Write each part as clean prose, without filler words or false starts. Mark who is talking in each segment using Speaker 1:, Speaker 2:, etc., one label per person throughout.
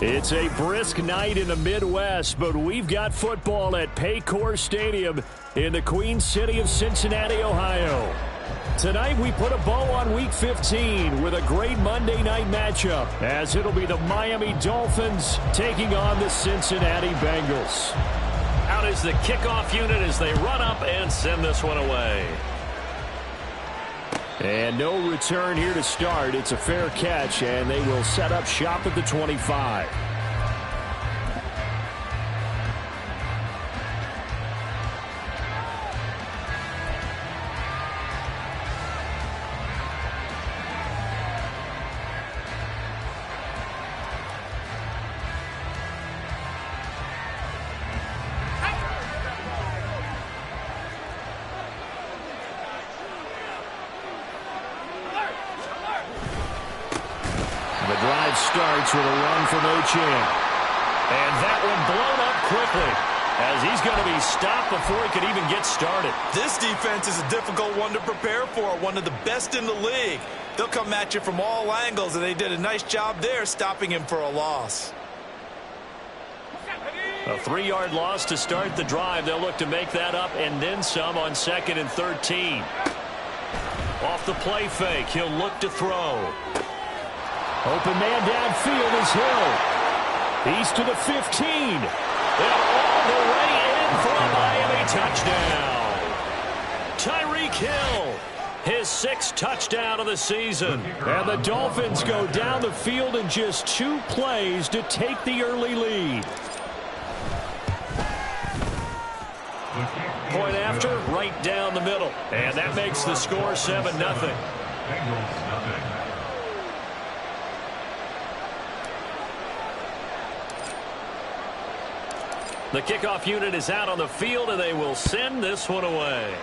Speaker 1: It's a brisk night in the Midwest, but we've got football at Paycor Stadium in the Queen City of Cincinnati, Ohio. Tonight we put a bow on Week 15 with a great Monday night matchup, as it'll be the Miami Dolphins taking on the Cincinnati Bengals.
Speaker 2: Out is the kickoff unit as they run up and send this one away.
Speaker 1: And no return here to start. It's a fair catch, and they will set up shop at the 25. The drive starts with a run from Ochan.
Speaker 2: And that one blown up quickly, as he's going to be stopped before he could even get started.
Speaker 3: This defense is a difficult one to prepare for, one of the best in the league. They'll come at you from all angles, and they did a nice job there stopping him for a loss.
Speaker 2: A 3-yard loss to start the drive. They'll look to make that up and then some on 2nd and 13. Off the play fake, he'll look to throw.
Speaker 1: Open man downfield is Hill. He's to the 15.
Speaker 2: And all the way in for a Miami touchdown. Tyreek Hill, his 6th touchdown of the season.
Speaker 1: And the Dolphins go down the field in just 2 plays to take the early lead.
Speaker 2: Point after, right down the middle. And that makes the score 7-0. The kickoff unit is out on the field, and they will send this one away.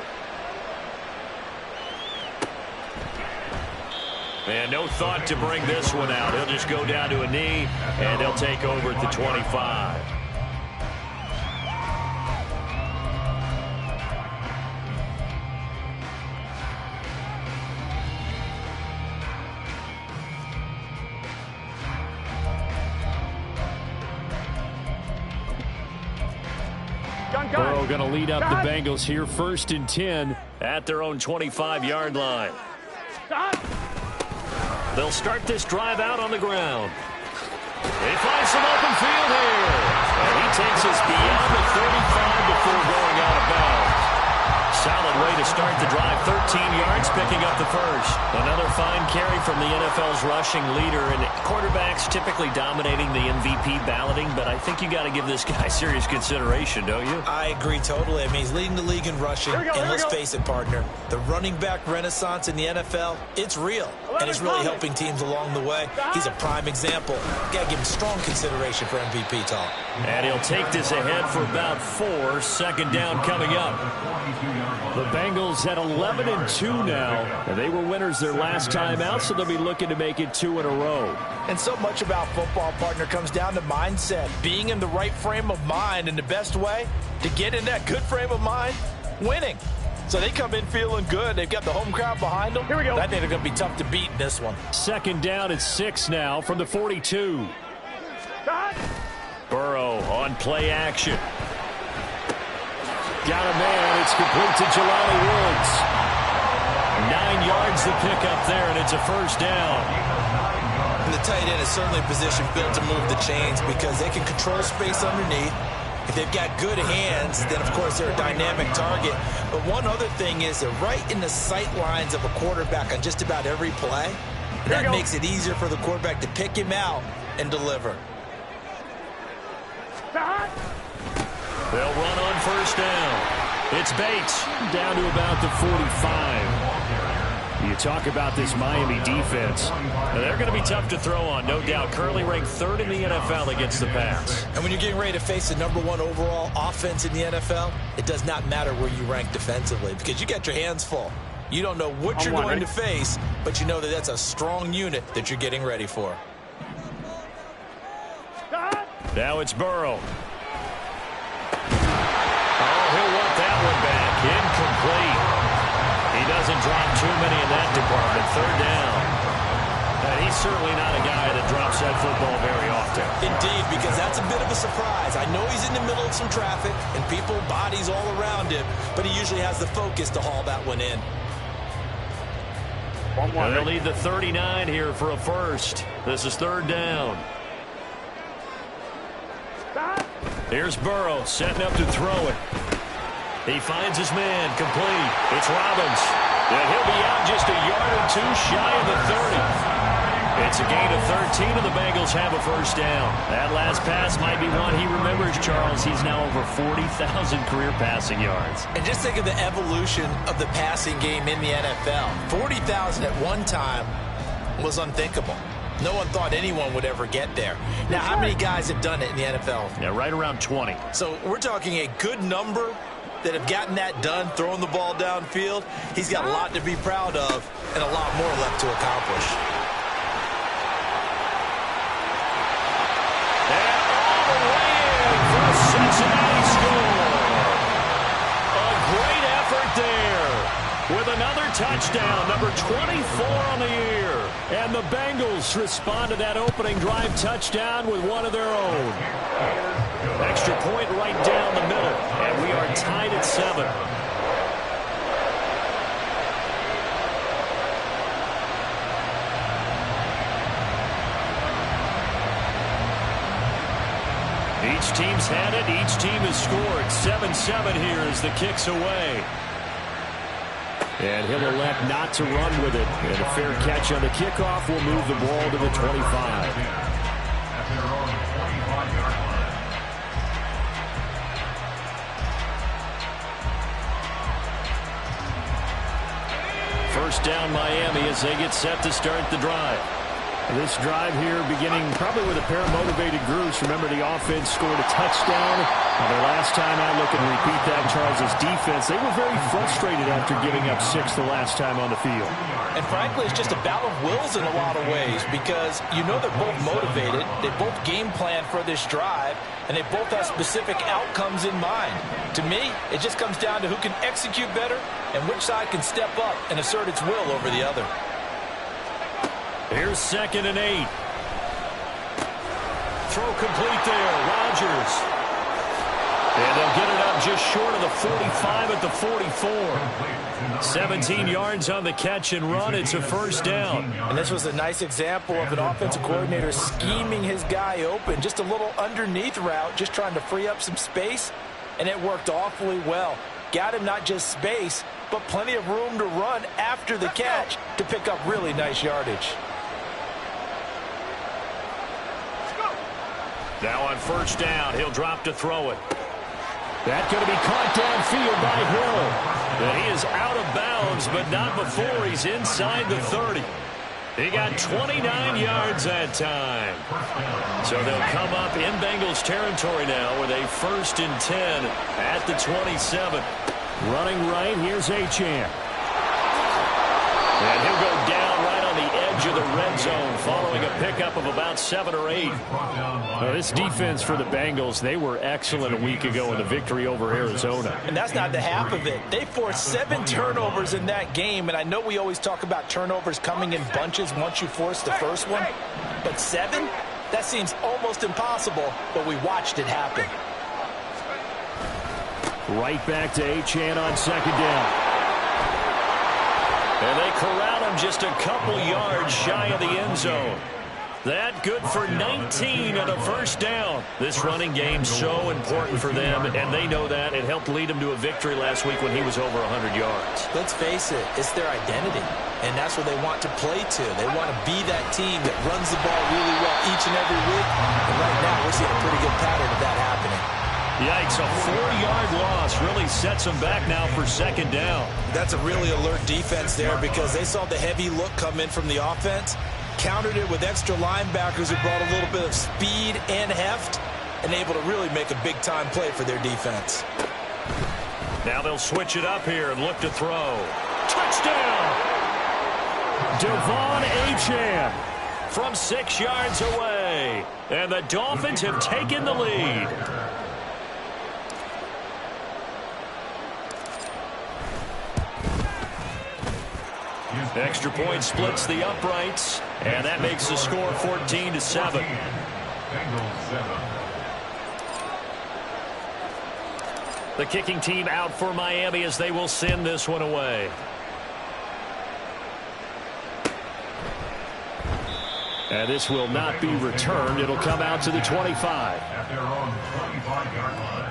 Speaker 2: And no thought to bring this one out. He'll just go down to a knee, and they'll take over at the 25.
Speaker 1: Burrow going to lead up the Bengals here, 1st and 10
Speaker 2: at their own 25-yard line. They'll start this drive out on the ground. He finds some open field here. And he takes us beyond the 35 before going out of bounds. Solid way to start the drive. 13 yards, picking up the first. Another fine carry from the NFL's rushing leader. And quarterbacks typically dominating the MVP balloting, but I think you got to give this guy serious consideration, don't you?
Speaker 3: I agree totally. I mean, he's leading the league in rushing. And let's face it, partner, the running back renaissance in the NFL, it's real. And it's really helping teams along the way. He's a prime example. Got to give him strong consideration for MVP talk.
Speaker 2: And he'll take this ahead for about 4. 2nd down coming up.
Speaker 1: The Bengals at 11-2 now. And they were winners their last time out, so they'll be looking to make it 2 in a row.
Speaker 3: And so much about football, partner, comes down to mindset. Being in the right frame of mind, and the best way to get in that good frame of mind, winning. So they come in feeling good. They've got the home crowd behind them. Here we go. I think they're going to be tough to beat in this one.
Speaker 1: 2nd down at 6 now from the 42.
Speaker 2: Burrow on play action.
Speaker 1: Got a man. It's complete to Jelani Woods.
Speaker 2: 9 yards to pick up there, and it's a 1st down.
Speaker 3: And the tight end is certainly a position built to move the chains because they can control space underneath. If they've got good hands, then, of course, they're a dynamic target. But one other thing is they're right in the sight lines of a quarterback on just about every play. And that makes it easier for the quarterback to pick him out and deliver.
Speaker 2: They'll run on 1st down. It's Bates
Speaker 1: down to about the 45. You talk about this Miami defense.
Speaker 2: They're going to be tough to throw on, no doubt. Currently ranked 3rd in the NFL against the pass.
Speaker 3: And when you're getting ready to face the #1 overall offense in the NFL, it does not matter where you rank defensively because you got your hands full. You don't know what you're going to face, but you know that that's a strong unit that you're getting ready for.
Speaker 2: Now it's Burrow. Oh, he'll want that one back. Incomplete. He doesn't drop too many in that department. 3rd down. And he he's certainly not a guy that drops that football very often.
Speaker 3: Indeed, because that's a bit of a surprise. I know he's in the middle of some traffic and people, bodies all around him, but he usually has the focus to haul that one in.
Speaker 2: They'll need the 39 here for a first. This is third down. Here's Burrow setting up to throw it. He finds his man complete. It's Robbins. And he'll be out just a yard or two shy of the 30. It's a gain of 13, and the Bengals have a first down. That last pass might be one he remembers, Charles. He's now over 40,000 career passing yards.
Speaker 3: And just think of the evolution of the passing game in the NFL. 40,000 at one time was unthinkable. No one thought anyone would ever get there. Now, how many guys have done it in the NFL?
Speaker 2: Yeah, right around 20.
Speaker 3: So we're talking a good number that have gotten that done, throwing the ball downfield. He's got a lot to be proud of and a lot more left to accomplish.
Speaker 2: And all the way in for a Cincinnati score. A great effort there with another touchdown, number 24 on the year. And the Bengals respond to that opening drive touchdown with one of their own. Extra point right down the middle, and we are tied at 7. Each team's had it. Each team has scored. 7-7 here as the kick's away.
Speaker 1: And he'll elect not to run with it. And a fair catch on the kickoff will move the ball to the 25. First down Miami as they get set to start the drive. This drive here beginning probably with a pair of motivated groups. Remember, the offense scored a touchdown. The last time I look and repeat that, Charles' defense, they were very frustrated after giving up 6 the last time on the field.
Speaker 3: And frankly, it's just a battle of wills in a lot of ways because you know they're both motivated. They both game plan for this drive, and they both have specific outcomes in mind. To me, it just comes down to who can execute better and which side can step up and assert its will over the other.
Speaker 2: Here's 2nd and 8. Throw complete there. Rodgers. And they'll get it up just short of the 45 at the 44. 17 yards on the catch and run. It's a first down.
Speaker 3: And this was a nice example of an offensive coordinator scheming his guy open. Just a little underneath route, just trying to free up some space. And it worked awfully well. Got him not just space, but plenty of room to run after the catch to pick up really nice yardage.
Speaker 2: Now on first down, he'll drop to throw it.
Speaker 1: That's going to be caught downfield by Hill.
Speaker 2: And he is out of bounds, but not before he's inside the 30. He got 29 yards that time. So they'll come up in Bengals territory now with a 1st and 10 at the 27.
Speaker 1: Running right, here's Achane.
Speaker 2: And he'll go down right on the edge of the red zone following a pickup of about 7 or 8.
Speaker 1: Well, this defense for the Bengals, they were excellent a week ago in the victory over Arizona.
Speaker 3: And that's not the half of it. They forced 7 turnovers in that game, and I know we always talk about turnovers coming in bunches once you force the first one. But 7? That seems almost impossible, but we watched it happen.
Speaker 1: Right back to Achane on 2nd down.
Speaker 2: And they corral him just a couple yards shy of the end zone. That good for 19 and a first down. This running game so important for them, and they know that. It helped lead them to a victory last week when he was over 100 yards.
Speaker 3: Let's face it, it's their identity, and that's what they want to play to. They want to be that team that runs the ball really well each and every week, and right now we're seeing a pretty good pattern of that happening.
Speaker 2: Yikes, a 4-yard loss really sets them back now for 2nd down.
Speaker 3: That's a really alert defense there because they saw the heavy look come in from the offense, countered it with extra linebackers who brought a little bit of speed and heft, and able to really make a big-time play for their defense.
Speaker 2: Now they'll switch it up here and look to throw. Touchdown!
Speaker 1: Devon Achane
Speaker 2: from 6 yards away. And the Dolphins have taken the lead.
Speaker 1: Extra point splits the uprights, and that makes the score 14-7. The kicking team out for Miami as they will send this one away. And this will not be returned. It'll come out to the 25.
Speaker 4: At their own 25-yard line.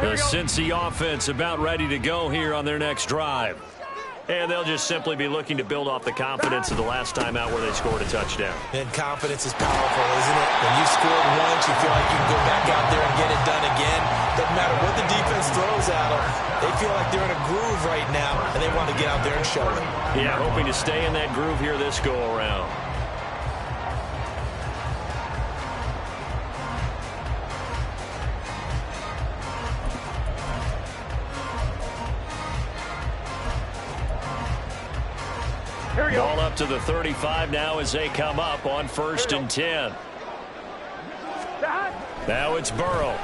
Speaker 1: The Cincy offense about ready to go here on their next drive. And they'll just simply be looking to build off the confidence of the last time out where they scored a touchdown.
Speaker 3: And confidence is powerful, isn't it? When you scored once, you feel like you can go back out there and get it done again. Doesn't matter what the defense throws at them. They feel like they're in a groove right now, and they want to get out there and show it.
Speaker 1: Yeah, hoping to stay in that groove here this go-around. Ball up to the 35 now as they come up on 1st and 10. Now it's Burrow.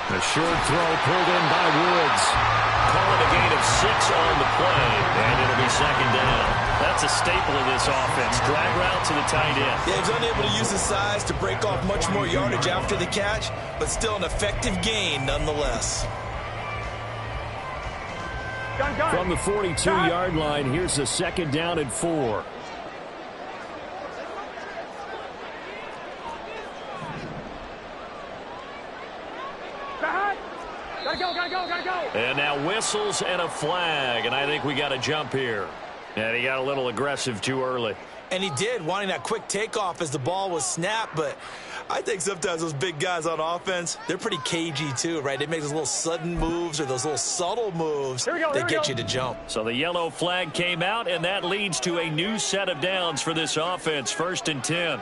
Speaker 1: A short throw pulled in by Woods. Call it a gain of 6 on the play, and it'll be 2nd down. That's a staple of this offense. Drag route to the tight end.
Speaker 3: Yeah, he's unable to use his size to break off much more yardage after the catch, but still an effective gain nonetheless.
Speaker 1: From the 42-yard line, here's the 2nd down and 4. Gotta go. And now whistles and a flag, and I think we got a jump here. And he got a little aggressive too early.
Speaker 3: And he did, wanting that quick takeoff as the ball was snapped, but I think sometimes those big guys on offense, they're pretty cagey too, right? They make those little sudden moves or those little subtle moves that get you to jump.
Speaker 1: So the yellow flag came out, and that leads to a new set of downs for this offense, 1st and 10.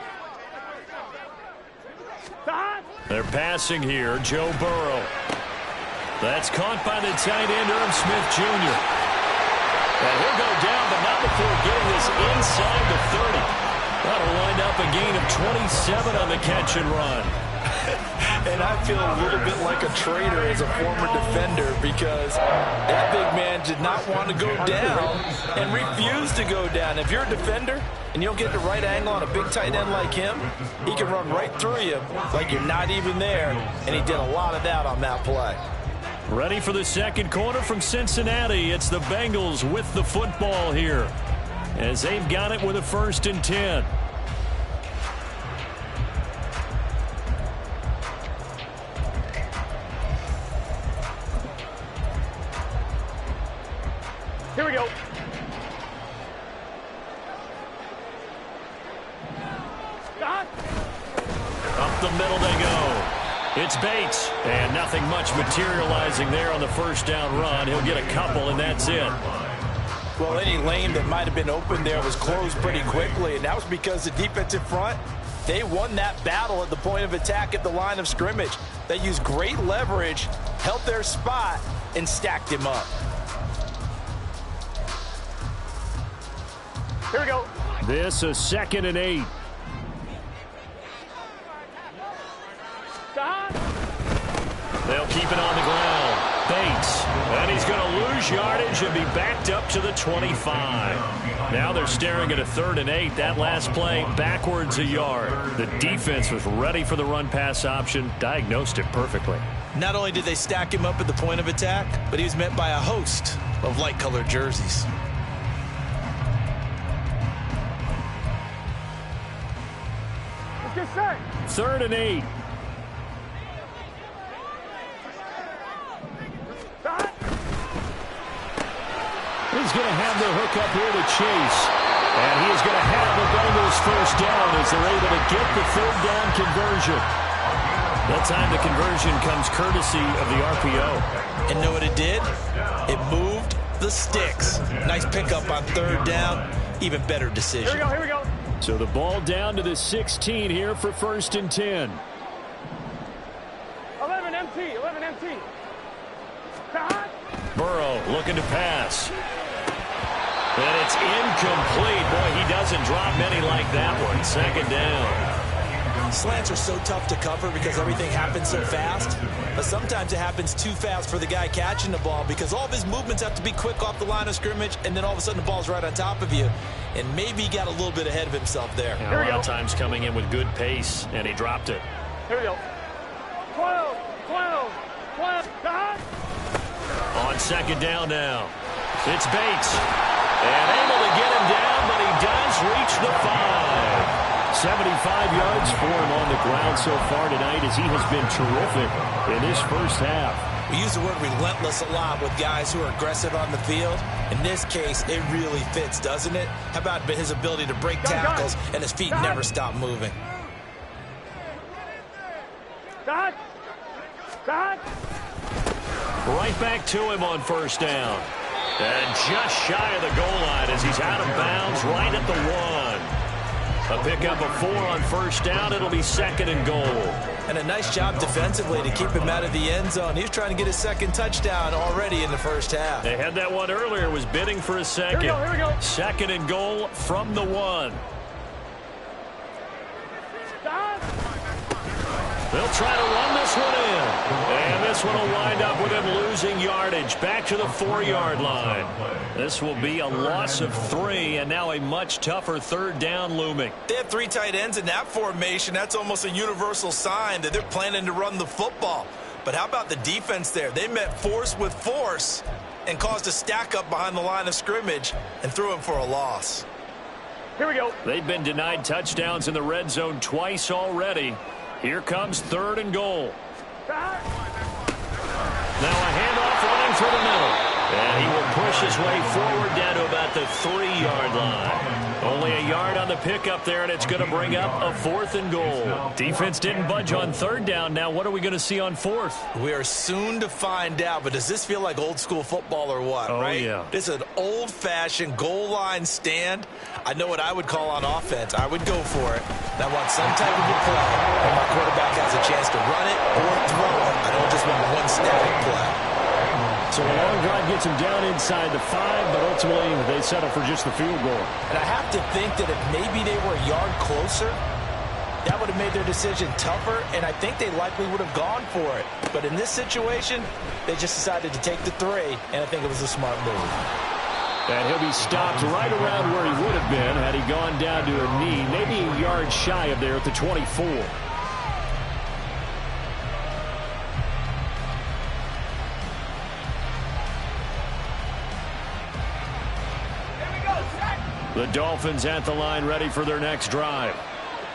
Speaker 1: They're passing here, Joe Burrow. That's caught by the tight end, Irv Smith Jr. And he'll go down, but not before getting this inside the 30. That'll wind up a gain of 27 on the catch and run.
Speaker 3: And I feel a little bit like a traitor as a former defender because that big man did not want to go down and refused to go down. If you're a defender and you don't get the right angle on a big tight end like him, he can run right through you like you're not even there, and he did a lot of that on that play.
Speaker 1: Ready for the 2nd quarter from Cincinnati. It's the Bengals with the football here as they've got it with a 1st and 10. Here we go. Up the middle they go. It's Bates, and nothing much materializing there on the 1st down run. He'll get a couple, and that's it.
Speaker 3: Well, any lane that might have been open there was closed pretty quickly, and that was because the defensive front, they won that battle at the point of attack at the line of scrimmage. They used great leverage, held their spot, and stacked him up.
Speaker 1: Here we go. This is 2nd and 8. They'll keep it on the ground. Bates. And he's going to lose yardage and be backed up to the 25. Now they're staring at a 3rd and 8. That last play backwards a yard. The defense was ready for the run-pass option, diagnosed it perfectly.
Speaker 3: Not only did they stack him up at the point of attack, but he was met by a host of light-colored jerseys.
Speaker 1: What's your 3rd and 8. He's going to have the hook up here to Chase. And he is going to have the Bengals 1st down as they're able to get the 3rd down conversion. That time the conversion comes courtesy of the RPO.
Speaker 3: And know what it did? It moved the sticks. Nice pickup on 3rd down. Even better decision.
Speaker 1: Here we go. So the ball down to the 16 here for 1st and 10.
Speaker 5: 11 MT.
Speaker 1: Burrow looking to pass.
Speaker 2: And it's incomplete. Boy, he doesn't drop many like that one. Second down.
Speaker 3: Slants are so tough to cover because everything happens so fast. But sometimes it happens too fast for the guy catching the ball because all of his movements have to be quick off the line of scrimmage, and then all of a sudden the ball's right on top of you. And maybe he got a little bit ahead of himself there.
Speaker 2: Yeah, a lot of times coming in with good pace, and he dropped it.
Speaker 5: Here we go. 12.
Speaker 2: On second down now. It's Bates. And able to get him down, but he does reach the 5.
Speaker 1: 75 yards for him on the ground so far tonight as he has been terrific in this first half.
Speaker 3: We use the word relentless a lot with guys who are aggressive on the field. In this case, it really fits, doesn't it? How about his ability to break tackles and his feet never stop moving?
Speaker 2: Right back to him on first down. And just shy of the goal line as he's out of bounds right at the 1. A pickup of 4 on first down. It'll be second and goal.
Speaker 3: And a nice job defensively to keep him out of the end zone. He was trying to get his second touchdown already in the first half.
Speaker 2: They had that one earlier, was bidding for a second.
Speaker 5: Here we go.
Speaker 2: Second and goal from the 1. They'll try to run this one in. And this one will wind up with him losing yardage. Back to the 4-yard line. This will be a loss of 3, and now a much tougher third down looming.
Speaker 3: They have 3 tight ends in that formation. That's almost a universal sign that they're planning to run the football. But how about the defense there? They met force with force and caused a stack up behind the line of scrimmage and threw him for a loss.
Speaker 5: Here we go.
Speaker 2: They've been denied touchdowns in the red zone twice already. Here comes third and goal. Now a handoff running through the middle. And he will push his way forward down to about the 3-yard line. Only a yard on the pickup there, and it's going to bring up a 4th and goal. Defense didn't budge on third down. Now what are we going to see on 4th?
Speaker 3: We are soon to find out, but does this feel like old school football or what, right?
Speaker 2: Yeah.
Speaker 3: This is an old-fashioned goal line stand. I know what I would call on offense. I would go for it. I want some type of a play, and my quarterback has a chance to run it or throw it. I don't just want one static play.
Speaker 1: So a long drive gets him down inside the 5, but ultimately they settle for just the field goal.
Speaker 3: And I have to think that if maybe they were a yard closer, that would have made their decision tougher, and I think they likely would have gone for it. But in this situation, they just decided to take the 3, and I think it was a smart move.
Speaker 1: And he'll be stopped right around where he would have been had he gone down to a knee, maybe a yard shy of there at the 24. The Dolphins at the line ready for their next drive.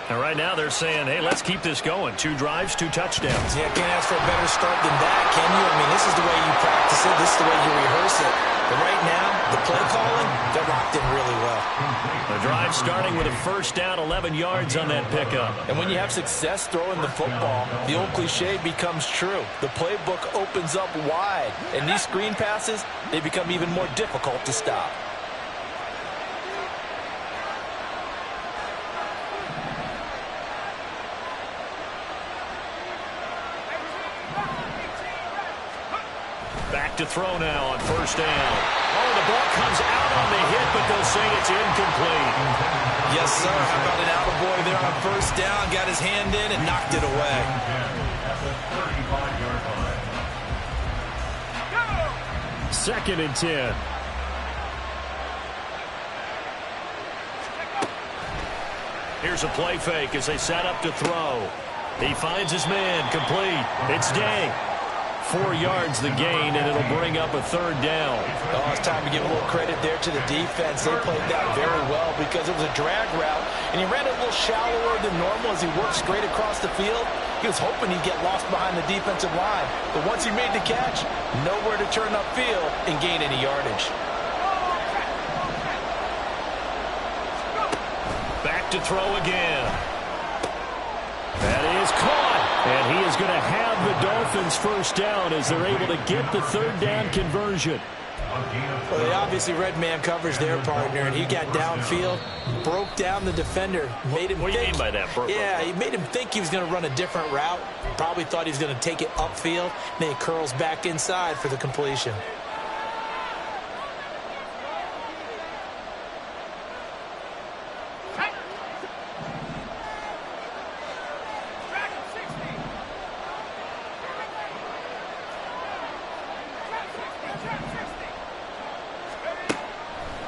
Speaker 2: And right now they're saying, hey, let's keep this going. 2 drives, 2 touchdowns.
Speaker 3: Yeah, can't ask for a better start than that, can you? I mean, this is the way you practice it. This is the way you rehearse it. But right now, the play calling, they're locked in really well.
Speaker 2: The drive starting with a first down, 11 yards on that pickup.
Speaker 3: And when you have success throwing the football, the old cliche becomes true. The playbook opens up wide. And these screen passes, they become even more difficult to stop.
Speaker 2: Back to throw now on first down. Oh, the ball comes out on the hit, but they'll say it's incomplete.
Speaker 3: Yes, sir. How about an attaboy there on first down? Got his hand in and knocked it away.
Speaker 1: Second and 10.
Speaker 2: Here's a play fake as they set up to throw. He finds his man, complete. It's Day. 4 yards the gain, and it'll bring up a third down.
Speaker 3: Oh, it's time to give a little credit there to the defense. They played that very well because it was a drag route, and he ran it a little shallower than normal as he worked straight across the field. He was hoping he'd get lost behind the defensive line, but once he made the catch, nowhere to turn upfield and gain any yardage.
Speaker 2: Back to throw again.
Speaker 1: That is caught. And he is going to have the Dolphins first down as they're able to get the third down conversion.
Speaker 3: Well, they obviously read man coverage their partner, and he got downfield, broke down the defender, made him
Speaker 2: What do you mean by that?
Speaker 3: Yeah, he made him think he was going to run a different route. Probably thought he was going to take it upfield, and then he curls back inside for the completion.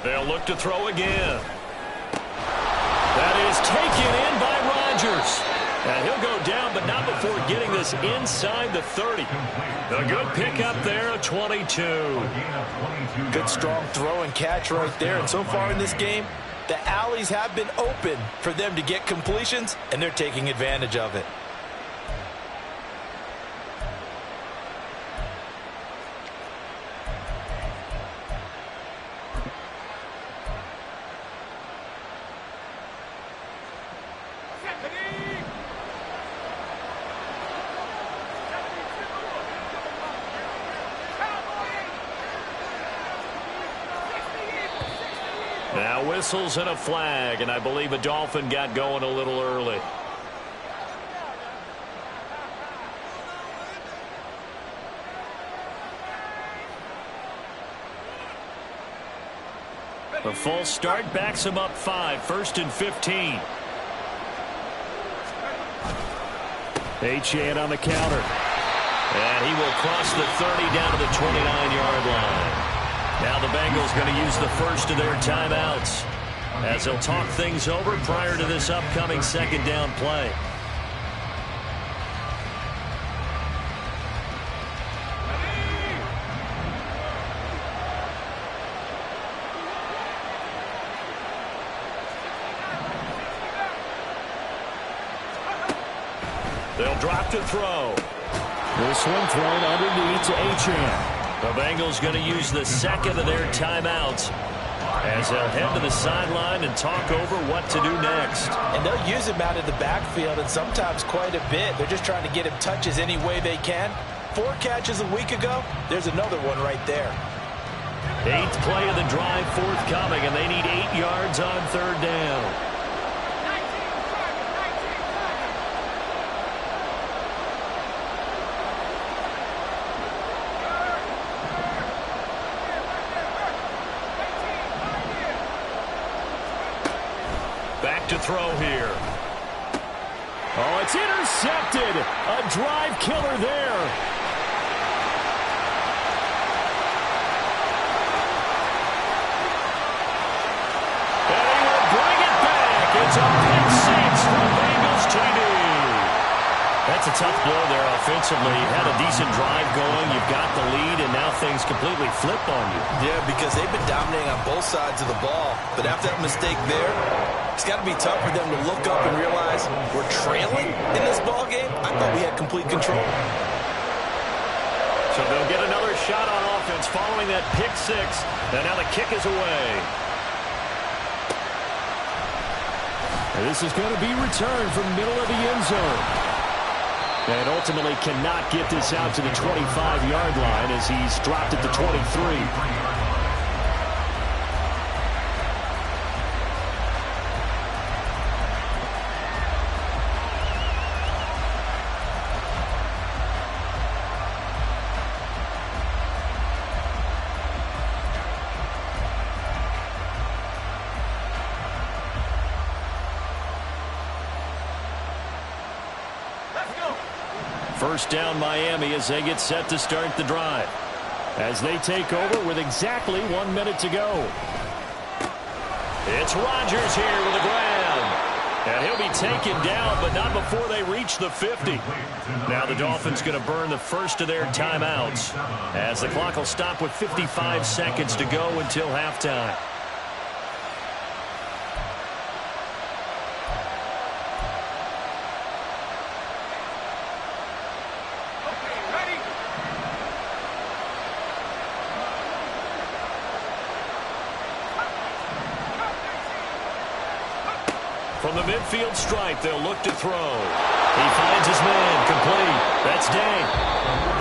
Speaker 2: They'll look to throw again. That is taken in by Rodgers. And he'll go down, but not before getting this inside the 30. A good pickup there, a 22.
Speaker 3: Good strong throw and catch right there. And so far in this game, the alleys have been open for them to get completions, and they're taking advantage of it.
Speaker 2: Now whistles and a flag, and I believe a Dolphin got going a little early. The false start backs him up 5, 1st and 15.
Speaker 1: Achane on the counter.
Speaker 2: And he will cross the 30 down to the 29-yard line. Now the Bengals going to use the first of their timeouts as they'll talk things over prior to this upcoming second down play. They'll drop to throw.
Speaker 1: This one thrown underneath to Achane.
Speaker 2: The Bengals going to use the second of their timeouts as they'll head to the sideline and talk over what to do next.
Speaker 3: And they'll use him out of the backfield, and sometimes quite a bit. They're just trying to get him touches any way they can. 4 catches a week ago. There's another one right there.
Speaker 2: 8th play of the drive forthcoming, and they need 8 yards on 3rd down. Back to throw here.
Speaker 1: Oh, it's intercepted. A drive killer there.
Speaker 2: And he will bring it back. It's a pick 6 for Bengals TD. That's a tough blow there offensively. You had a decent drive going. You've got the lead, and now things completely flip on you.
Speaker 3: Yeah, because they've been dominating on both sides of the ball. But after that mistake there, it's got to be tough for them to look up and realize we're trailing in this ball game. I thought we had complete control.
Speaker 2: So they'll get another shot on offense following that pick 6. And now the kick is away.
Speaker 1: And this is going to be returned from middle of the end zone. And ultimately cannot get this out to the 25-yard line as he's dropped at the 23. First down Miami as they get set to start the drive. As they take over with exactly 1 minute to go.
Speaker 2: It's Rodgers here with the grab. And he'll be taken down, but not before they reach the 50. Now the Dolphins going to burn the first of their timeouts as the clock will stop with 55 seconds to go until halftime. From the midfield stripe, they'll look to throw. He finds his man, complete. That's Day.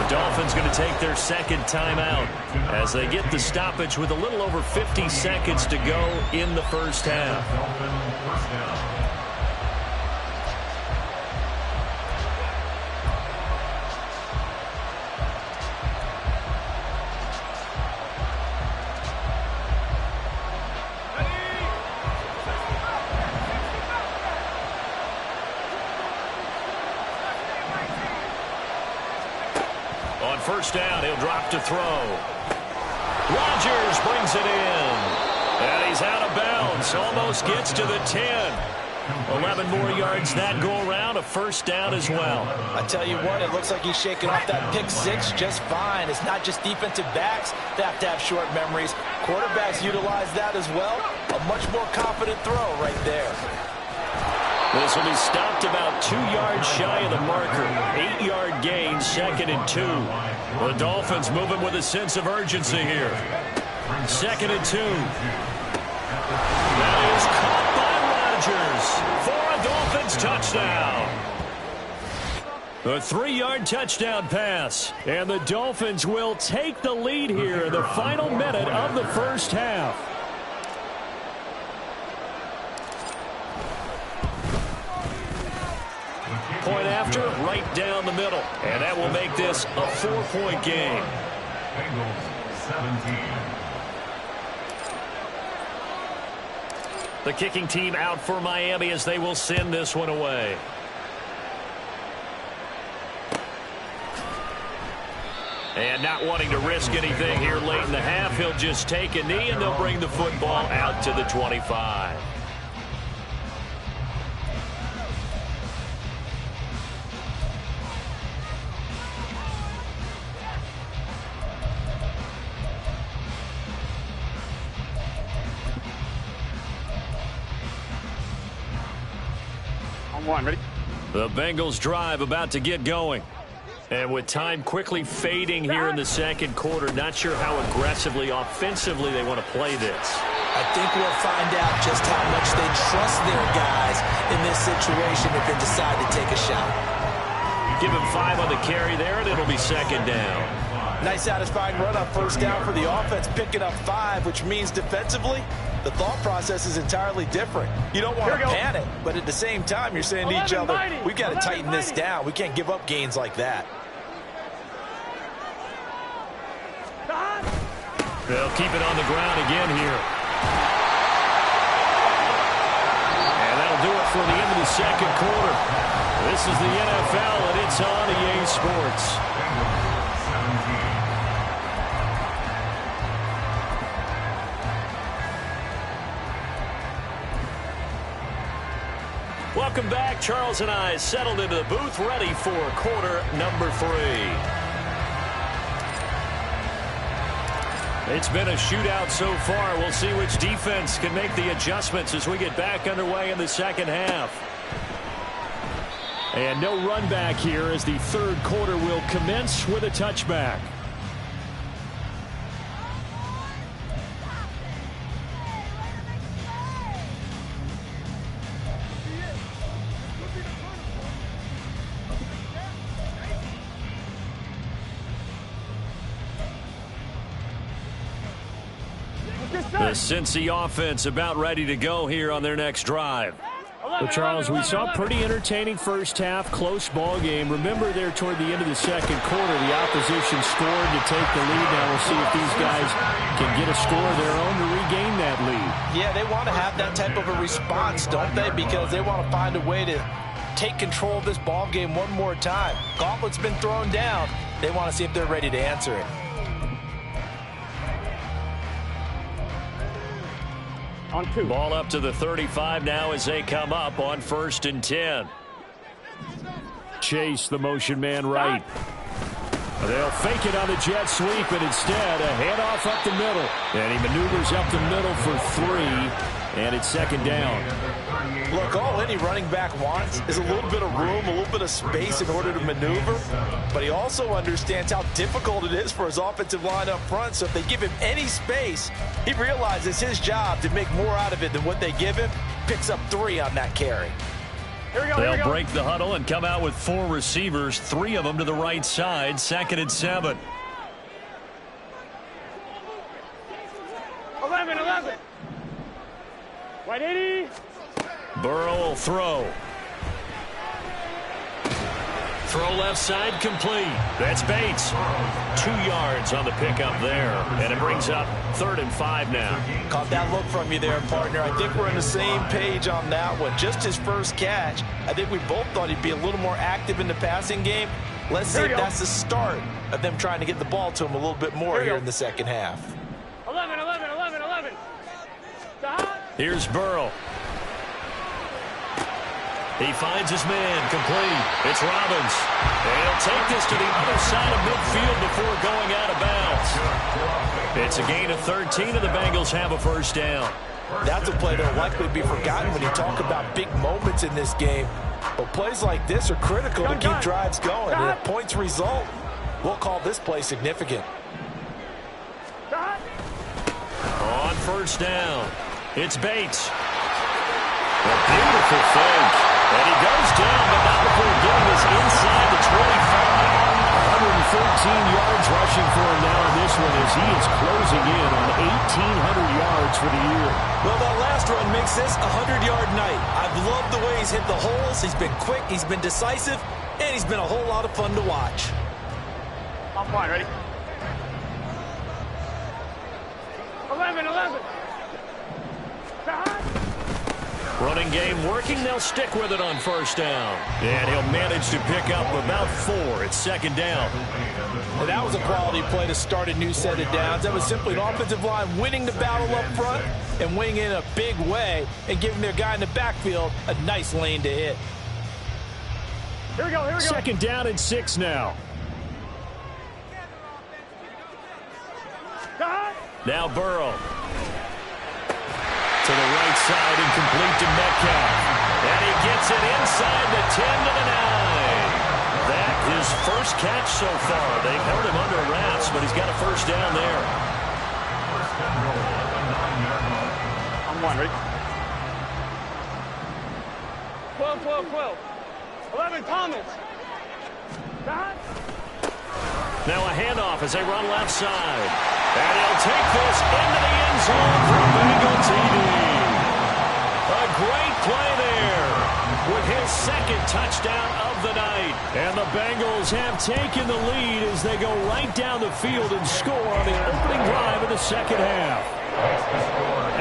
Speaker 2: The Dolphins going to take their second timeout as they get the stoppage with a little over 50 seconds to go in the first half. First down, he'll drop to throw. Rodgers brings it in.
Speaker 1: And he's out of bounds. Almost gets to the 10. 11 more yards that go around. A first down as well.
Speaker 3: I tell you what, it looks like he's shaking off that pick six just fine. It's not just defensive backs that have to have short memories. Quarterbacks utilize that as well. A much more confident throw right there.
Speaker 1: This will be stopped about 2 yards shy of the marker. 8-yard gain, 2nd and 2. The Dolphins moving with a sense of urgency here. 2nd and 2. That is caught by Rodgers for a Dolphins touchdown. A 3-yard touchdown pass. And the Dolphins will take the lead here in the final minute of the first half. Point after, right down the middle. And that will make this a 4-point game.
Speaker 4: Bengals 17.
Speaker 1: The kicking team out for Miami as they will send this one away. And not wanting to risk anything here late in the half, he'll just take a knee and they'll bring the football out to the 25.
Speaker 5: Ready?
Speaker 1: The Bengals drive about to get going. And with time quickly fading here in the second quarter, not sure how aggressively, offensively they want to play this.
Speaker 3: I think we'll find out just how much they trust their guys in this situation if they decide to take a shot.
Speaker 1: Give him 5 on the carry there, and it'll be 2nd down.
Speaker 3: Nice satisfying run on first down for the offense, picking up 5, which means defensively, the thought process is entirely different. You don't want to panic, but at the same time, you're saying to each other, we've got to tighten this down. We can't give up gains like that.
Speaker 1: They'll keep it on the ground again here. And that'll do it for the end of the second quarter. This is the NFL, and it's on EA Sports. Welcome back. Charles and I settled into the booth, ready for quarter number 3. It's been a shootout so far. We'll see which defense can make the adjustments as we get back underway in the second half. And no run back here as the third quarter will commence with a touchback. The Cincy offense about ready to go here on their next drive. Well, Charles, we saw a pretty entertaining first half, close ball game. Remember there toward the end of the second quarter, the opposition scored to take the lead. Now we'll see if these guys can get a score of their own to regain that lead.
Speaker 3: Yeah, they want to have that type of a response, don't they? Because they want to find a way to take control of this ball game one more time. Gauntlet's been thrown down. They want to see if they're ready to answer it.
Speaker 5: On 2.
Speaker 1: Ball up to the 35 now as they come up on 1st and 10. Chase the motion man right. They'll fake it on the jet sweep, and instead a handoff up the middle. And he maneuvers up the middle for 3, and it's 2nd down.
Speaker 3: Look, all any running back wants is a little bit of room, a little bit of space in order to maneuver. But he also understands how difficult it is for his offensive line up front. So if they give him any space, he realizes his job to make more out of it than what they give him. Picks up 3 on that carry.
Speaker 1: They'll break the huddle and come out with 4 receivers, 3 of them to the right side, 2nd and 7.
Speaker 5: 11. White 80.
Speaker 1: Burrow will throw. Throw left side complete. That's Bates. 2 yards on the pickup there. And it brings up 3rd and 5 now.
Speaker 3: Caught that look from you there, partner. I think we're on the same page on that one. Just his first catch. I think we both thought he'd be a little more active in the passing game. Let's see if that's the start of them trying to get the ball to him a little bit more here in the second half.
Speaker 5: 11.
Speaker 2: Here's Burrow. He finds his man, complete. It's Robbins. And he'll take this to the other side of midfield before going out of bounds. It's a gain of 13, and the Bengals have a first down.
Speaker 3: That's a play that will likely be forgotten when you talk about big moments in this game. But plays like this are critical to keep drives going. And if points result, we'll call this play significant.
Speaker 2: On first down, it's Bates. A beautiful fake. And he goes down, but not before getting this inside the 25.
Speaker 1: 113 yards rushing for him now in this one as he is closing in on 1,800 yards for the year.
Speaker 3: Well, that last run makes this a 100-yard night. I've loved the way he's hit the holes. He's been quick, he's been decisive, and he's been a whole lot of fun to watch.
Speaker 5: On point, ready? 11.
Speaker 2: Running game working. They'll stick with it on first down. And he'll manage to pick up about 4. It's second down.
Speaker 3: And that was a quality play to start a new set of downs. That was simply an offensive line winning the battle up front and winning in a big way and giving their guy in the backfield a nice lane to hit.
Speaker 5: Here we go.
Speaker 1: Second down and 6 now.
Speaker 2: Now Burrow. To the right side and complete to Metcalf. And he gets it inside the 10 to the 9. That his first catch so far. They've held him under wraps, but he's got a first down there.
Speaker 5: On one, ready? 12. 11, Thomas.
Speaker 2: Now a handoff as they run left side. And he'll take this into the end zone for a Bengal TD. A great play there with his second touchdown of the night.
Speaker 1: And the Bengals have taken the lead as they go right down the field and score on the opening drive of the second half.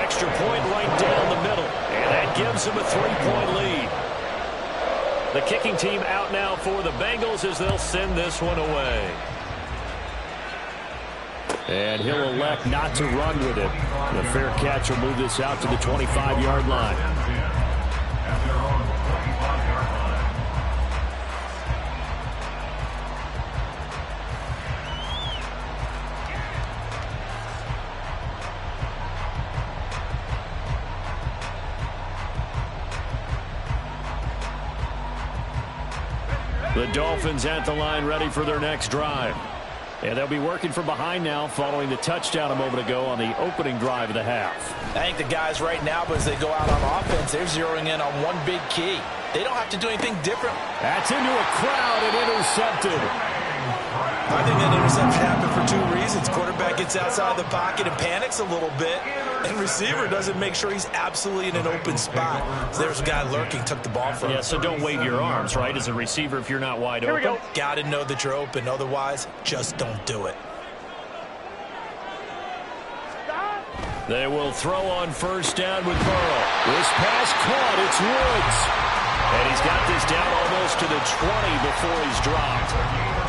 Speaker 2: Extra point right down the middle. And that gives them a 3-point lead. The kicking team out now for the Bengals as they'll send this one away.
Speaker 1: And he'll elect not to run with it. The fair catch will move this out to the 25-yard line. The Dolphins at the line ready for their next drive. And they'll be working from behind now following the touchdown a moment ago on the opening drive of the half.
Speaker 3: I think the guys right now, as they go out on offense, they're zeroing in on one big key. They don't have to do anything different.
Speaker 1: That's into a crowd and intercepted.
Speaker 3: I think that interception happened for 2 reasons. Quarterback gets outside the pocket and panics a little bit, and receiver doesn't make sure he's absolutely in an open spot. So there's a guy lurking, took the ball from him.
Speaker 2: Yeah, so don't wave your arms, right, as a receiver if you're not wide open.
Speaker 5: Here we go.
Speaker 3: Got to know that you're open. Otherwise, just don't do it.
Speaker 2: They will throw on first down with Burrow.
Speaker 1: This pass caught. It's Woods.
Speaker 2: And he's got this down almost to the 20 before he's dropped.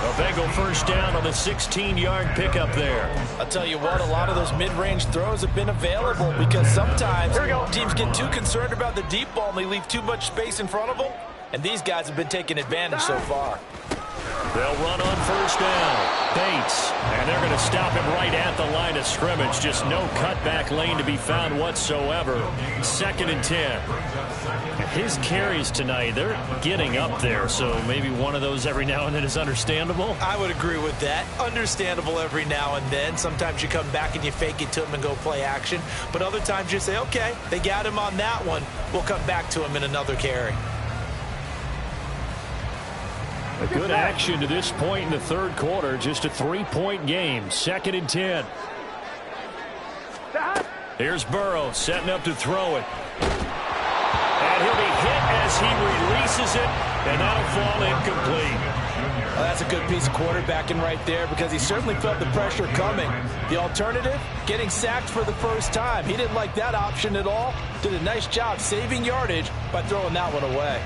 Speaker 2: A Bengal first down on the 16-yard pickup there.
Speaker 3: I'll tell you what, a lot of those mid-range throws have been available because sometimes teams get too concerned about the deep ball and they leave too much space in front of them. And these guys have been taking advantage so far.
Speaker 2: They'll run on first down. Bates. And they're going to stop him right at the line of scrimmage. Just no cutback lane to be found whatsoever. 2nd and 10. His carries tonight, they're getting up there. So maybe one of those every now and then is understandable.
Speaker 3: I would agree with that. Understandable every now and then. Sometimes you come back and you fake it to him and go play action. But other times you say, okay, they got him on that one. We'll come back to him in another carry.
Speaker 1: A good action to this point in the third quarter. Just a 3-point game. 2nd and 10.
Speaker 2: Here's Burrow setting up to throw it. And he'll be hit as he releases it. And that'll fall incomplete.
Speaker 3: Well, that's a good piece of quarterbacking right there because he certainly felt the pressure coming. The alternative, getting sacked for the first time. He didn't like that option at all. Did a nice job saving yardage by throwing that one away.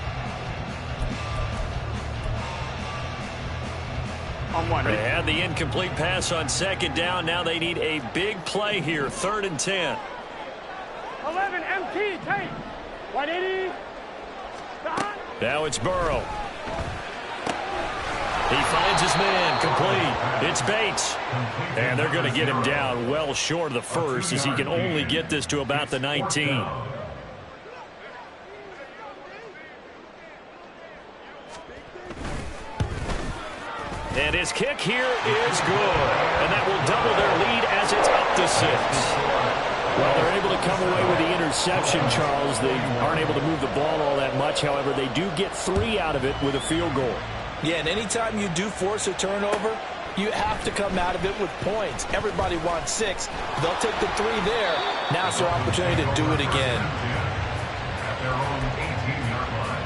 Speaker 2: They had the incomplete pass on 2nd down. Now they need a big play here. 3rd and 10.
Speaker 5: 11, MT, Tate. 180. Stop.
Speaker 1: Now it's Burrow. He finds his man, complete. It's Bates. And they're going to get him down well short of the first, as he can only get this to about the 19. And his kick here is good. And that will double their lead as it's up to 6. Well, they're able to come away with the interception, Charles. They aren't able to move the ball all that much. However, they do get 3 out of it with a field goal.
Speaker 3: Yeah, and anytime you do force a turnover, you have to come out of it with points. Everybody wants 6. They'll take the 3 there. Now it's their opportunity to do it again.
Speaker 4: At their own 18-yard line.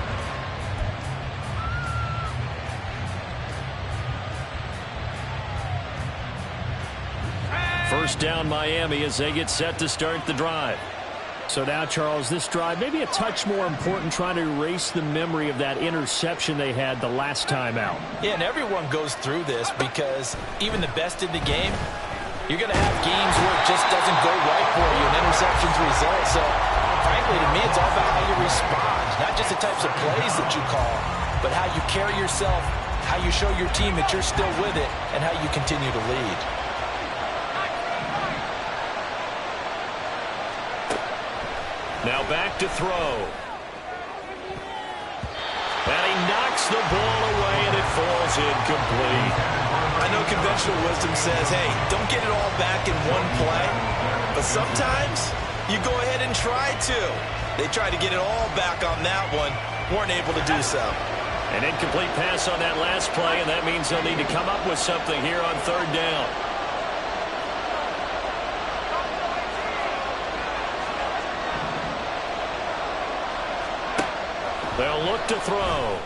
Speaker 1: First down, Miami, as they get set to start the drive. So now, Charles, this drive maybe a touch more important, trying to erase the memory of that interception they had the last time out.
Speaker 3: Yeah, and everyone goes through this because even the best in the game, you're going to have games where it just doesn't go right for you and interceptions result. So, frankly, to me, it's all about how you respond, not just the types of plays that you call, but how you carry yourself, how you show your team that you're still with it, and how you continue to lead.
Speaker 1: Now back to throw. And he knocks the ball away, and it falls incomplete.
Speaker 3: I know conventional wisdom says, hey, don't get it all back in one play. But sometimes you go ahead and try to. They tried to get it all back on that one. Weren't able to do so.
Speaker 1: An incomplete pass on that last play, and that means they'll need to come up with something here on 3rd down. They'll look to throw.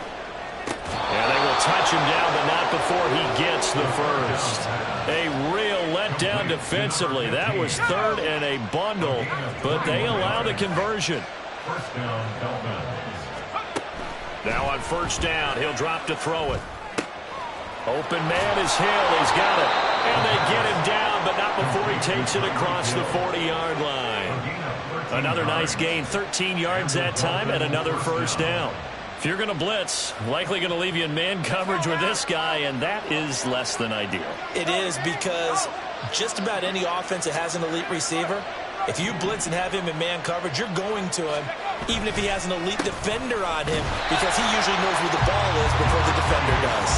Speaker 1: And they will touch him down, but not before he gets the first. A real letdown defensively. That was 3rd and a bundle, but they allow the conversion.
Speaker 4: First down, Dolphins.
Speaker 1: Now on 1st down, he'll drop to throw it. Open man is Hill. He's got it. And they get him down, but not before he takes it across the 40-yard line. Another nice gain, 13 yards that time, and another 1st down. If you're going to blitz, likely going to leave you in man coverage with this guy, and that is less than ideal.
Speaker 3: It is, because just about any offense that has an elite receiver, if you blitz and have him in man coverage, you're going to him, even if he has an elite defender on him, because he usually knows where the ball is before the defender does.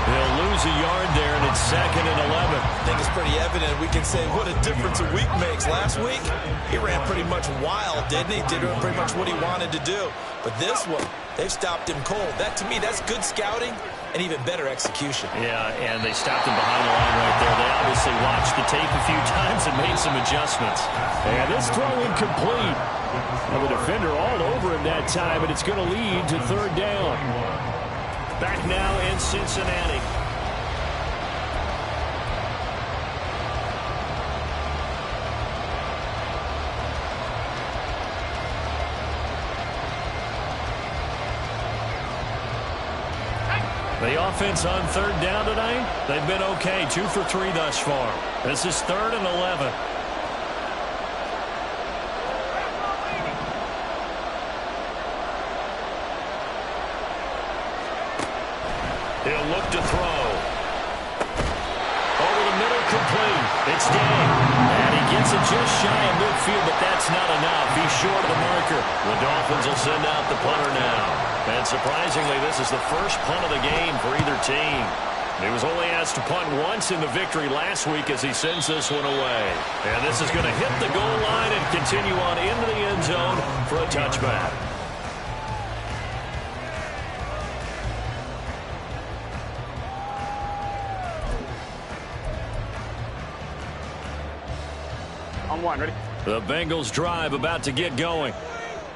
Speaker 1: They'll lose a yard there, and it's 2nd and 11.
Speaker 3: I think it's pretty evident. We can say what a difference a week makes. Last week, he ran pretty much wild, didn't he? Did pretty much what he wanted to do. But this one, they've stopped him cold. That, to me, that's good scouting and even better execution.
Speaker 1: Yeah, and they stopped him behind the line right there. They obviously watched the tape a few times and made some adjustments. And this throw incomplete. Well, the defender all over him that time, and it's going to lead to 3rd down. Back now in Cincinnati. The offense on 3rd down tonight, they've been okay. 2 for 3 thus far. This is 3rd and 11. He'll look to throw. Over the middle, complete. It's Day. And he gets it just shy of midfield, but that's not enough. He's short of the marker. The Dolphins will send out the punter now. And surprisingly, this is the first punt of the game for either team. He was only asked to punt once in the victory last week as he sends this one away. And this is going to hit the goal line and continue on into the end zone for a touchback.
Speaker 5: On 1, ready?
Speaker 1: The Bengals drive about to get going.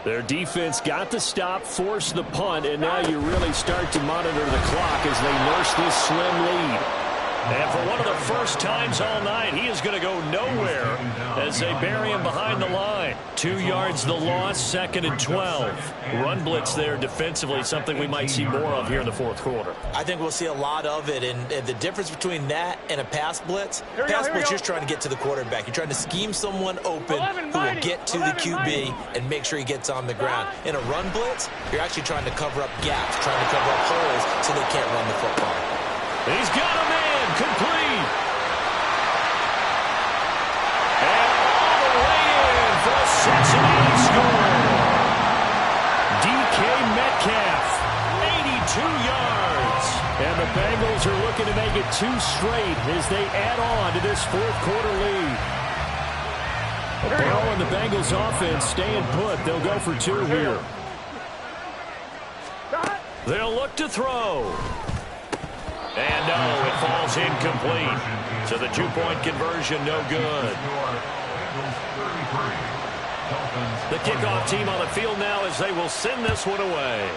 Speaker 1: Their defense got the stop, forced the punt, and now you really start to monitor the clock as they nurse this slim lead. And for one of the first times all night, he is going to go nowhere as they bury him behind the line. 2 yards the loss, 2nd and 12. Run blitz there defensively, something we might see more of here in the fourth quarter.
Speaker 3: I think we'll see a lot of it, and the difference between that and a pass blitz, you're trying to get to the quarterback. You're trying to scheme someone open who will get to the QB and make sure he gets on the ground. In a run blitz, you're actually trying to cover up gaps, trying to cover up holes so they can't run the football.
Speaker 1: He's got a man, complete. And all the way in for a Cincinnati score. DK Metcalf, 82 yards. And the Bengals are looking to make it 2 straight as they add on to this fourth quarter lead. The ball in the Bengals offense staying put. They'll go for 2 here. They'll look to throw. And no, it falls incomplete. So the 2-point conversion, no good. The kickoff team on the field now as they will send this one away.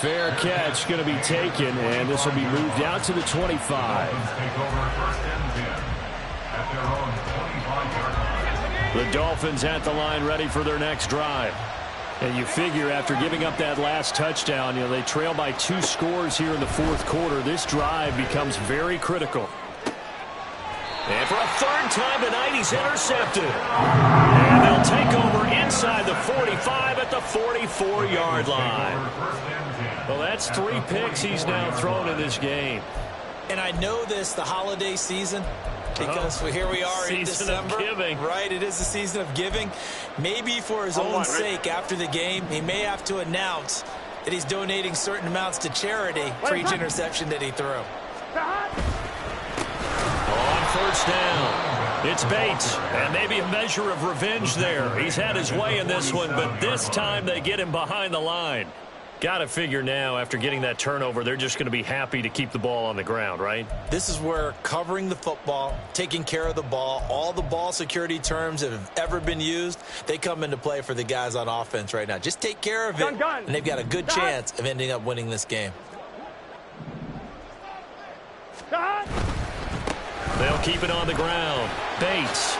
Speaker 1: Fair catch going to be taken, and this will be moved out to the 25. The Dolphins at the line ready for their next drive. And you figure after giving up that last touchdown, they trail by 2 scores here in the fourth quarter. This drive becomes very critical. And for a 3rd time tonight, he's intercepted. And they'll take over inside the 45 at the 44-yard line. Well, that's 3 picks he's now thrown in this game.
Speaker 3: And I know this, the holiday season, because here we are in December, right? It is the season of giving. Maybe for his own sake, after the game, he may have to announce that he's donating certain amounts to charity for each interception that he threw.
Speaker 1: On 1st down, it's Bates, and maybe a measure of revenge there. He's had his way in this one, but this time they get him behind the line. Got to figure now, after getting that turnover, they're just going to be happy to keep the ball on the ground, right?
Speaker 3: This is where covering the football, taking care of the ball, all the ball security terms that have ever been used, they come into play for the guys on offense right now. Just take care of it, and they've got a good chance of ending up winning this game.
Speaker 1: They'll keep it on the ground. Bates.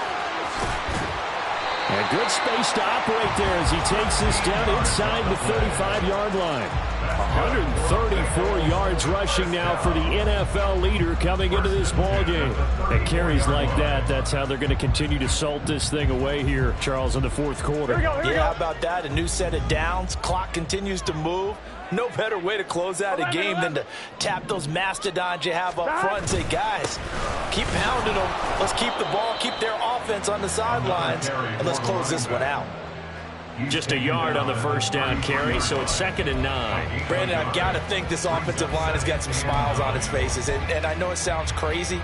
Speaker 1: And good space to operate there as he takes this down inside the 35-yard line. 134 yards rushing now for the NFL leader coming into this ballgame. And carries like that, that's how they're going to continue to salt this thing away here, Charles, in the fourth quarter.
Speaker 3: How about that? A new set of downs. Clock continues to move. No better way to close out a game than to tap those mastodons you have up front and say, guys, keep pounding them. Let's keep the ball, keep their offense on the sidelines, and let's close this one out.
Speaker 1: Just a yard on the 1st down carry, so it's 2nd and 9.
Speaker 3: Brandon, I've got to think this offensive line has got some smiles on its faces, and I know it sounds crazy,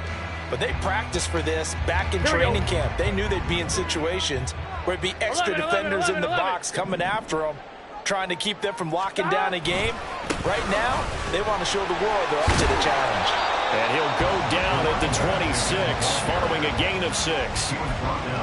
Speaker 3: but they practiced for this back in training camp. They knew they'd be in situations where it'd be extra defenders in the box coming after them, trying to keep them from locking down a game. Right now, they want to show the world they're up to the challenge.
Speaker 1: And he'll go down at the 26, following a gain of 6.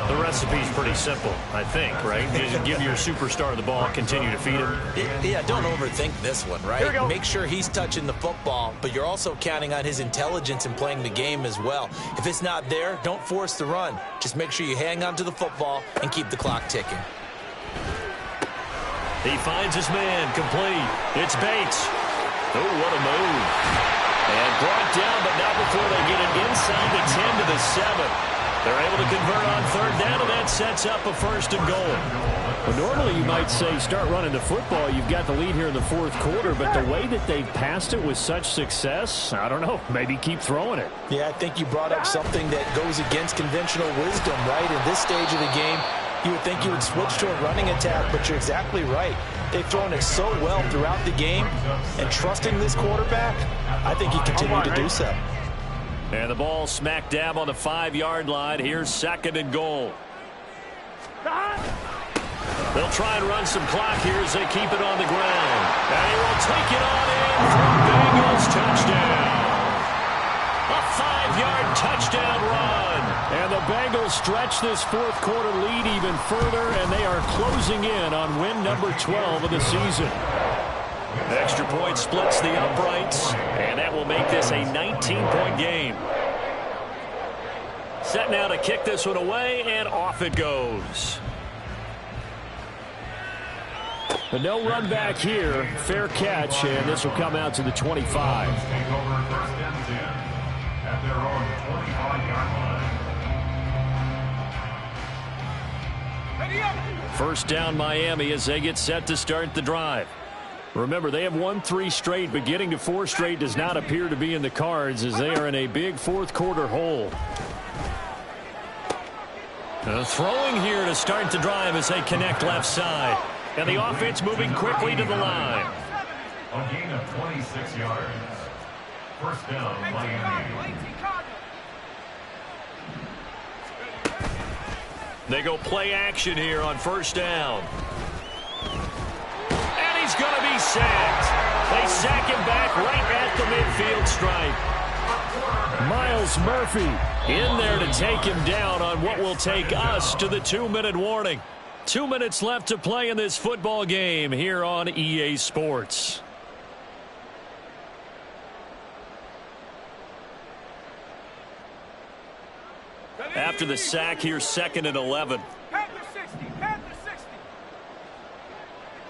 Speaker 1: The recipe's pretty simple, I think, right? Just give your superstar the ball, continue to feed him.
Speaker 3: Yeah, don't overthink this one, right? Make sure he's touching the football, but you're also counting on his intelligence in playing the game as well. If it's not there, don't force the run. Just make sure you hang on to the football and keep the clock ticking.
Speaker 1: He finds his man, complete. It's Bates. Oh, what a move. And brought down, but not before they get it inside the 10 to the 7. They're able to convert on 3rd down, and that sets up a 1st and goal. Well, normally you might say start running the football. You've got the lead here in the fourth quarter, but the way that they've passed it with such success, I don't know, maybe keep throwing it.
Speaker 3: Yeah, I think you brought up something that goes against conventional wisdom, right? In this stage of the game, you would think you would switch to a running attack, but you're exactly right. They've thrown it so well throughout the game, and trusting this quarterback, I think he continued to do so.
Speaker 1: And the ball smack dab on the 5-yard line. Here's 2nd and goal. They'll try and run some clock here as they keep it on the ground. And he will take it on in for a Bengals touchdown. A 5-yard touchdown run. And the Bengals stretch this fourth quarter lead even further, and they are closing in on win number 12 of the season. Extra point splits the uprights, and that will make this a 19-point game. Set now to kick this one away, and off it goes. But no run back here. Fair catch, and this will come out to the 25.
Speaker 4: Take over first and 10 at their own 25-yard line.
Speaker 1: First down Miami as they get set to start the drive. Remember, they have won 3 straight, but getting to 4 straight does not appear to be in the cards as they are in a big fourth quarter hole. Throwing here to start the drive as they connect left side. And the offense moving quickly to the line.
Speaker 4: A gain of 26 yards. First down, Miami.
Speaker 1: They go play action here on first down. And he's going to be sacked. They sack him back right at the midfield stripe. Miles Murphy in there to take him down on what will take us to the 2-minute warning. 2 minutes left to play in this football game here on EA Sports. After the sack, here's 2nd and 11.
Speaker 5: Panther 60, Panther 60.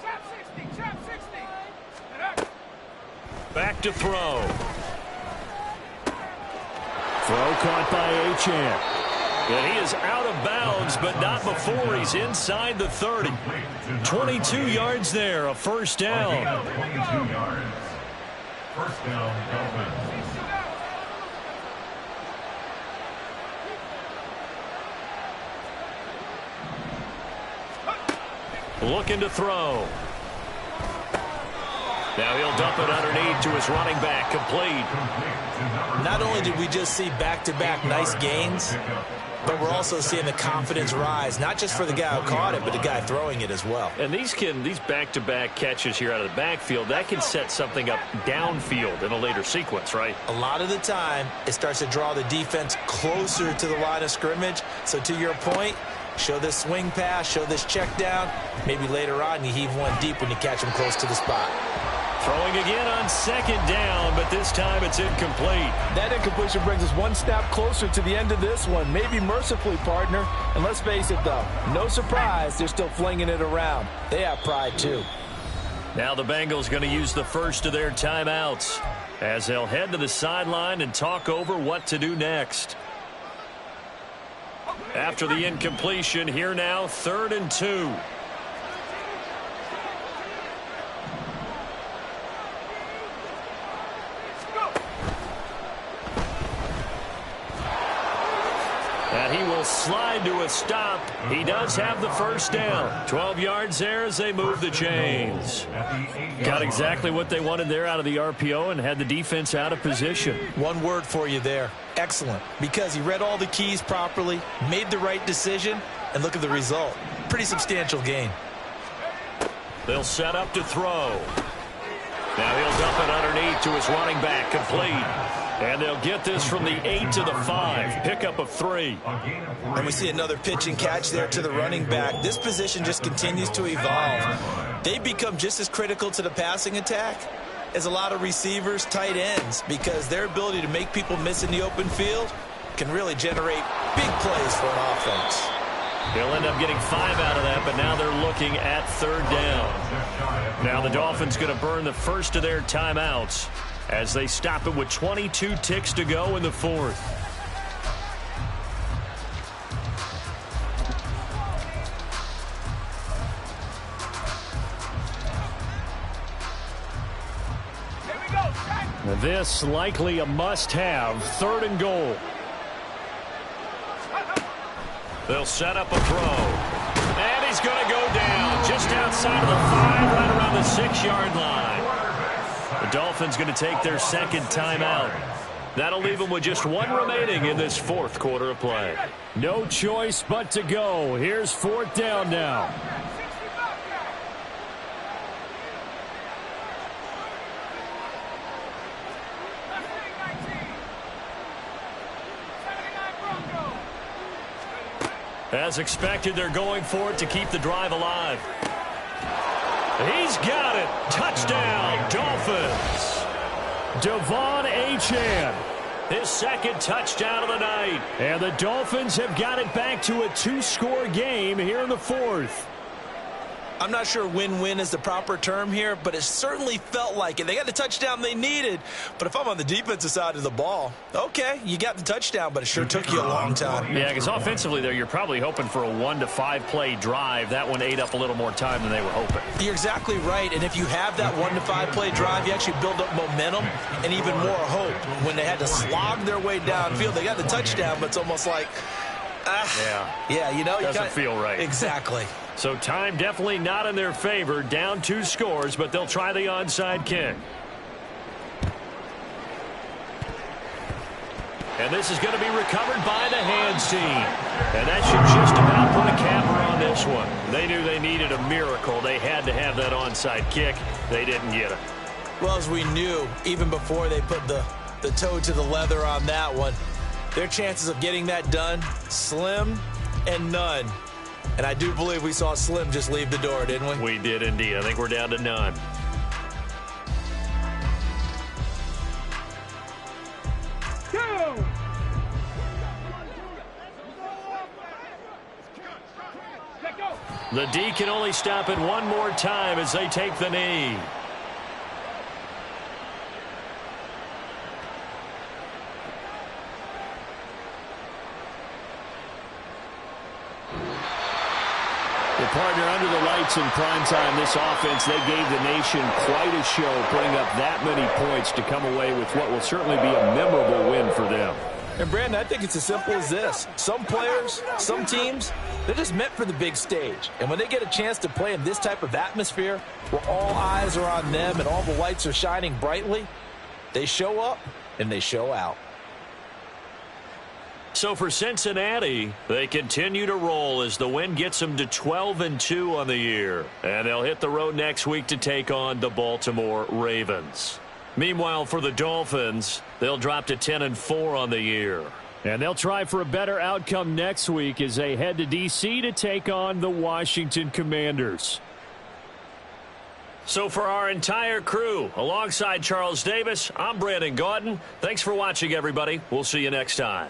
Speaker 5: Chop 60, chop 60.
Speaker 1: Back to throw. Throw caught by Achane. And he is out of bounds, but not before he's inside the 30. 22 yards there, a first down.
Speaker 4: 22 yards. First down, Dolphins.
Speaker 1: Looking to throw. Now he'll dump it underneath to his running back, complete.
Speaker 3: Not only did we just see back-to-back nice gains, but we're also seeing the confidence rise, not just for the guy who caught it, but the guy throwing it as well.
Speaker 1: And these back-to-back catches here out of the backfield, that can set something up downfield in a later sequence, right?
Speaker 3: A lot of the time, it starts to draw the defense closer to the line of scrimmage. So to your point, show this swing pass, show this check down. Maybe later on you heave one deep when you catch him close to the spot.
Speaker 1: Throwing again on 2nd down, but this time it's incomplete.
Speaker 6: That incompletion brings us one step closer to the end of this one. Maybe mercifully, partner. And let's face it, though, no surprise, they're still flinging it around. They have pride, too.
Speaker 1: Now the Bengals going to use the first of their timeouts as they'll head to the sideline and talk over what to do next. After the incompletion, here now, 3rd and 2. And he will slide to a stop. He does have the first down. 12 yards there as they move the chains. Got exactly what they wanted there out of the RPO and had the defense out of position.
Speaker 3: One word for you there. Excellent. Because he read all the keys properly, made the right decision, and look at the result. Pretty substantial gain.
Speaker 1: They'll set up to throw. Now he'll dump it underneath to his running back, complete. And they'll get this from the 8 to the 5. Pickup of 3.
Speaker 3: And we see another pitch and catch there to the running back. This position just continues to evolve. They become just as critical to the passing attack as a lot of receivers, tight ends, because their ability to make people miss in the open field can really generate big plays for an offense.
Speaker 1: They'll end up getting 5 out of that, but now they're looking at 3rd down. Now the Dolphins going to burn the first of their timeouts as they stop it with 22 ticks to go in the 4th. This likely a must-have, 3rd and goal. They'll set up a throw. And he's going to go down just outside of the 5, right around the 6-yard line. The Dolphins going to take their 2nd timeout. That'll leave them with just 1 remaining in this 4th quarter of play. No choice but to go. Here's 4th down now. As expected, they're going for it to keep the drive alive.
Speaker 2: He's got it. Touchdown, Dolphins.
Speaker 1: Devon Achane.
Speaker 2: His second touchdown of the night.
Speaker 1: And the Dolphins have got it back to a 2-score game here in the fourth.
Speaker 3: I'm not sure win-win is the proper term here, but it certainly felt like it. They got the touchdown they needed, but if I'm on the defensive side of the ball, okay, you got the touchdown, but it sure took you a long time.
Speaker 2: Yeah, because offensively there, you're probably hoping for a 1 to 5 play drive. That one ate up a little more time than they were hoping.
Speaker 3: You're exactly right, and if you have that 1 to 5 play drive, you actually build up momentum and even more hope. When they had to slog their way downfield, they got the touchdown, but it's almost like, yeah, you know,
Speaker 2: doesn't feel right.
Speaker 3: Exactly.
Speaker 2: So time definitely not in their favor. Down 2 scores, but they'll try the onside kick. And this is going to be recovered by the hands team. And that should just about put a capper on this one. They knew they needed a miracle. They had to have that onside kick. They didn't get it.
Speaker 3: Well, as we knew, even before they put the toe to the leather on that one, their chances of getting that done, slim and none. And I do believe we saw Slim just leave the door, didn't we?
Speaker 2: We did indeed. I think we're down to none. The D can only stop it one more time as they take the knee.
Speaker 1: Partner, under the lights in prime time, this offense, they gave the nation quite a show, putting up that many points to come away with what will certainly be a memorable win for them.
Speaker 6: And, Brandon, I think it's as simple as this. Some players, some teams, they're just meant for the big stage. And when they get a chance to play in this type of atmosphere, where all eyes are on them and all the lights are shining brightly, they show up and they show out.
Speaker 2: So for Cincinnati, they continue to roll as the win gets them to 12-2 on the year. And they'll hit the road next week to take on the Baltimore Ravens. Meanwhile, for the Dolphins, they'll drop to 10-4 on the year.
Speaker 1: And they'll try for a better outcome next week as they head to D.C. to take on the Washington Commanders.
Speaker 2: So for our entire crew, alongside Charles Davis, I'm Brandon Gaudin. Thanks for watching, everybody. We'll see you next time.